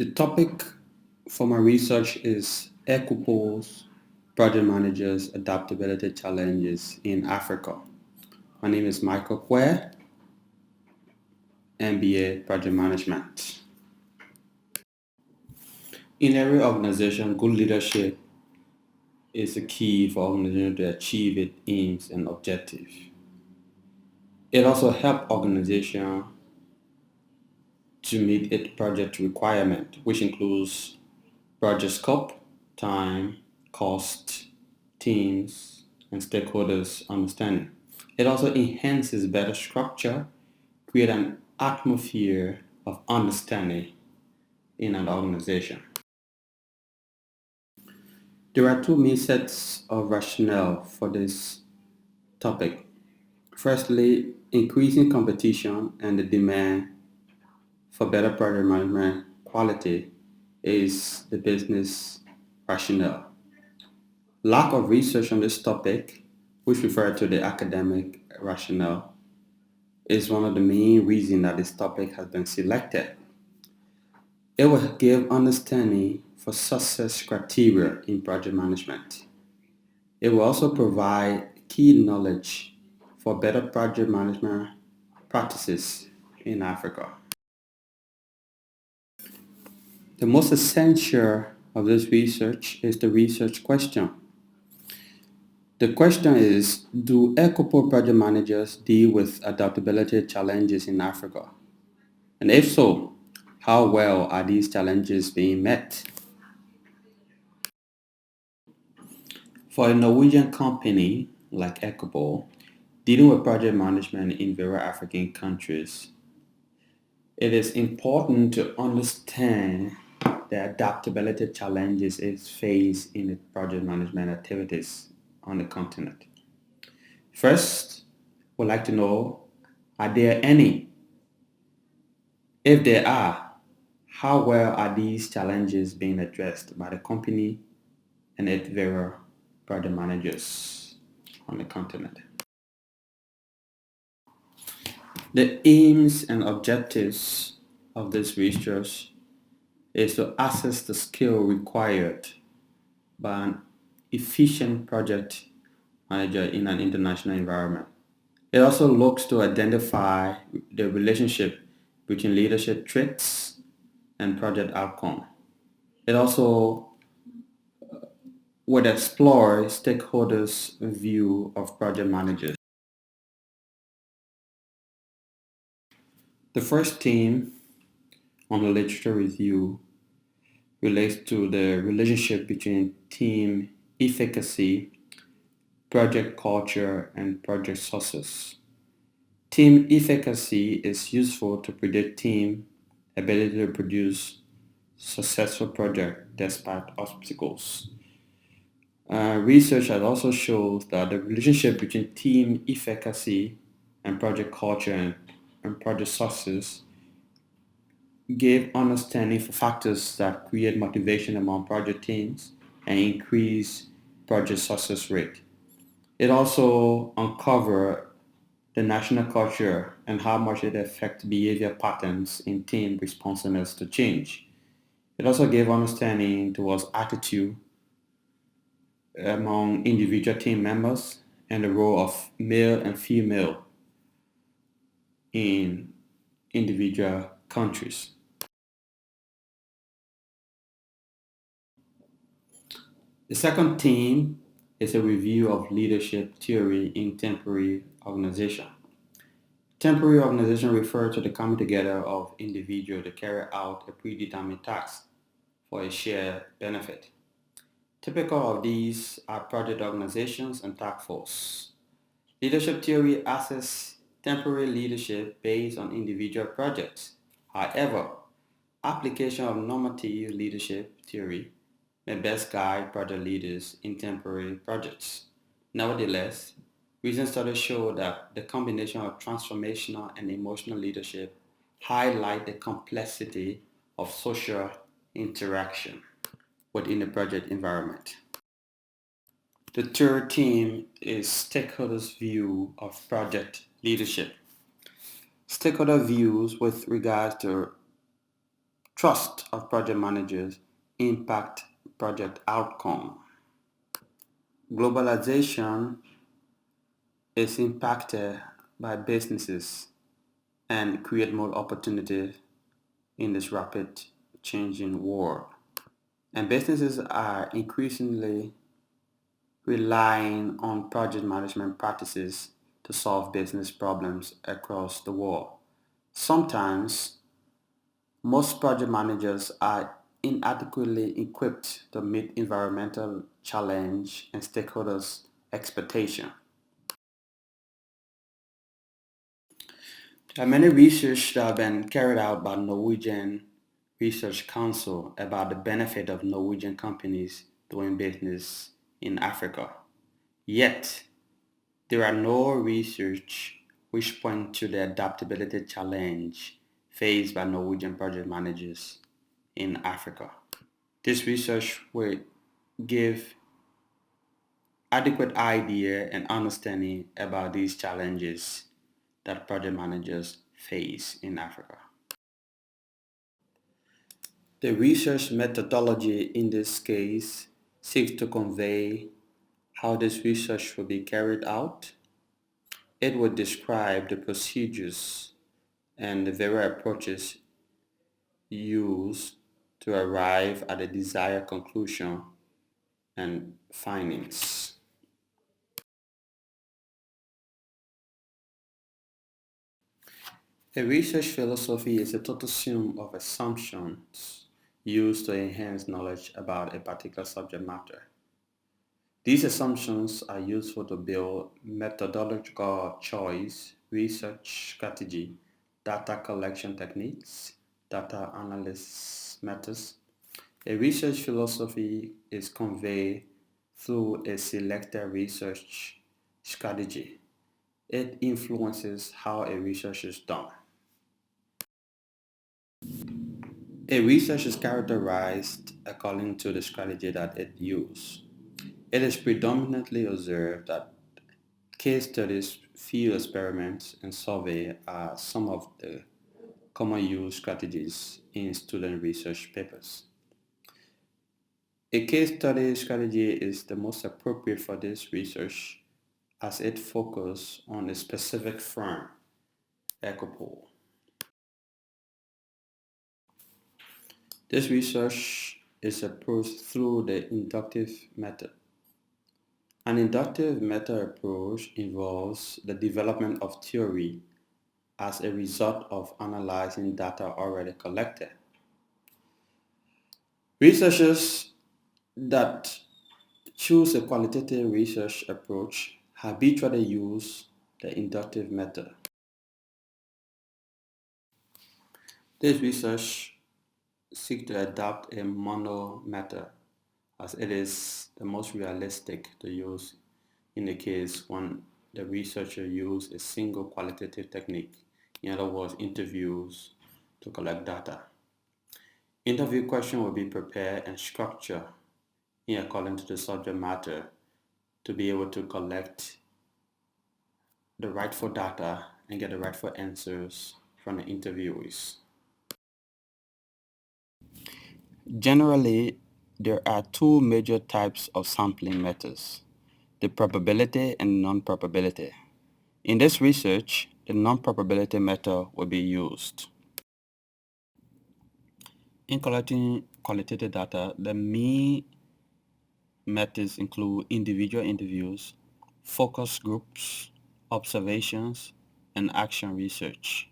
The topic for my research is Equipore's project managers adaptability challenges in Africa. My name is Michael Kweh, MBA Project Management. In every organization, good leadership is the key for organization to achieve its aims and objectives. It also helps organization to meet its project requirement, which includes project scope, time, cost, teams, and stakeholders' understanding. It also enhances better structure, create an atmosphere of understanding in an organization. There are two main sets of rationale for this topic. Firstly, increasing competition and the demand for better project management quality is the business rationale. Lack of research on this topic, which refer to the academic rationale, is one of the main reasons that this topic has been selected. It will give understanding for success criteria in project management. It will also provide key knowledge for better project management practices in Africa. The most essential of this research is the research question. The question is, do Ecopro project managers deal with adaptability challenges in Africa? And if so, how well are these challenges being met? For a Norwegian company like Ecopro, dealing with project management in various African countries, it is important to understand the adaptability challenges it faces in its project management activities on the continent. First, we'd like to know, are there any? If there are, how well are these challenges being addressed by the company and its various project managers on the continent? The aims and objectives of this research is to assess the skill required by an efficient project manager in an international environment. It also looks to identify the relationship between leadership traits and project outcome. It also would explore stakeholders' view of project managers. The first theme on the literature review relates to the relationship between team efficacy, project culture, and project success. Team efficacy is useful to predict team ability to produce successful project despite obstacles. Research has also shown that the relationship between team efficacy and project culture and project success gave understanding for factors that create motivation among project teams and increase project success rate. It also uncovered the national culture and how much it affects behavior patterns in team responsiveness to change. It also gave understanding towards attitude among individual team members and the role of male and female in individual countries. The second theme is a review of leadership theory in temporary organization. Temporary organization refers to the coming together of individuals to carry out a predetermined task for a shared benefit. Typical of these are project organizations and task force. Leadership theory assesses temporary leadership based on individual projects. However, application of normative leadership theory may best guide project leaders in temporary projects. Nevertheless, recent studies show that the combination of transformational and emotional leadership highlight the complexity of social interaction within the project environment. The third theme is stakeholders' view of project leadership. Stakeholder views with regards to trust of project managers impact project outcome. Globalization is impacted by businesses and create more opportunities in this rapid changing world. And businesses are increasingly relying on project management practices to solve business problems across the world. Sometimes, most project managers are inadequately equipped to meet environmental challenge and stakeholders' expectation. There are many research that have been carried out by Norwegian Research Council about the benefit of Norwegian companies doing business in Africa. Yet, there are no research which point to the adaptability challenge faced by Norwegian project managers in Africa. This research will give adequate idea and understanding about these challenges that project managers face in Africa. The research methodology in this case seeks to convey how this research will be carried out. It would describe the procedures and the very approaches used to arrive at the desired conclusion and findings. A research philosophy is a total sum of assumptions used to enhance knowledge about a particular subject matter. These assumptions are useful to build methodological choice, research strategy, data collection techniques, data analysis methods. A research philosophy is conveyed through a selected research strategy. It influences how a research is done. A research is characterized according to the strategy that it uses. It is predominantly observed that case studies, field experiments, and survey are some of the common use strategies in student research papers. A case study strategy is the most appropriate for this research as it focuses on a specific firm, Ecopol. This research is approached through the inductive method. An inductive method approach involves the development of theory as a result of analyzing data already collected. Researchers that choose a qualitative research approach habitually use the inductive method. This research seeks to adopt a mono method as it is the most realistic to use in the case when the researcher uses a single qualitative technique, in other words, interviews to collect data. Interview questions will be prepared and structured in accordance to the subject matter to be able to collect the rightful data and get the rightful answers from the interviewees. Generally, there are two major types of sampling methods, the probability and non-probability. In this research, the non-probability method will be used. In collecting qualitative data, the main methods include individual interviews, focus groups, observations, and action research.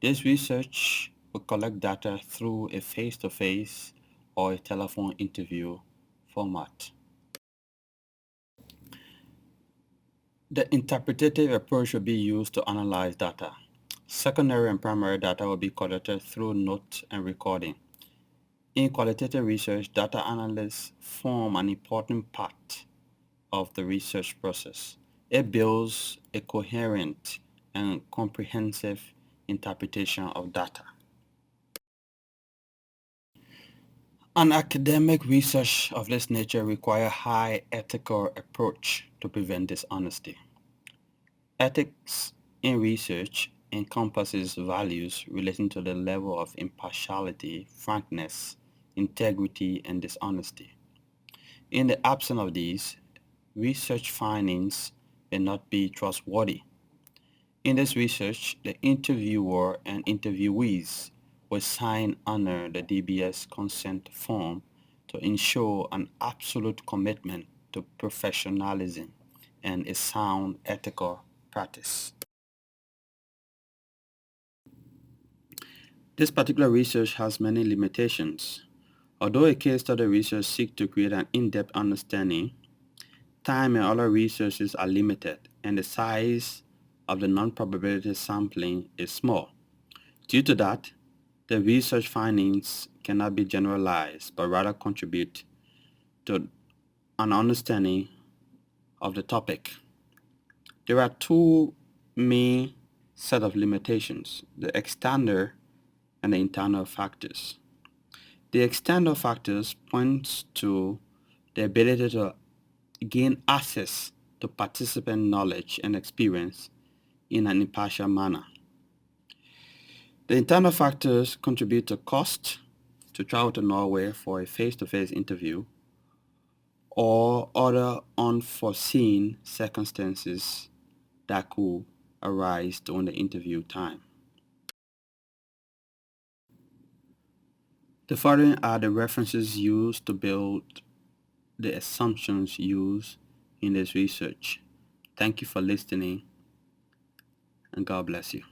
This research will collect data through a face-to-face or a telephone interview format. The interpretative approach will be used to analyze data. Secondary and primary data will be collected through note and recording. In qualitative research, data analysts form an important part of the research process. It builds a coherent and comprehensive interpretation of data. An academic research of this nature requires a high ethical approach to prevent dishonesty. Ethics in research encompasses values relating to the level of impartiality, frankness, integrity, and dishonesty. In the absence of these, research findings may not be trustworthy. In this research, the interviewer and interviewees will sign under the DBS consent form to ensure an absolute commitment to professionalism and a sound ethical practice. This particular research has many limitations. Although a case study research seeks to create an in-depth understanding, time and other resources are limited, and the size of the non-probability sampling is small. Due to that, the research findings cannot be generalized, but rather contribute to an understanding of the topic. There are two main set of limitations, the external and the internal factors. The external factors points to the ability to gain access to participant knowledge and experience in an impartial manner. The internal factors contribute to cost to travel to Norway for a face-to-face interview or other unforeseen circumstances that could arise during the interview time. The following are the references used to build the assumptions used in this research. Thank you for listening, and God bless you.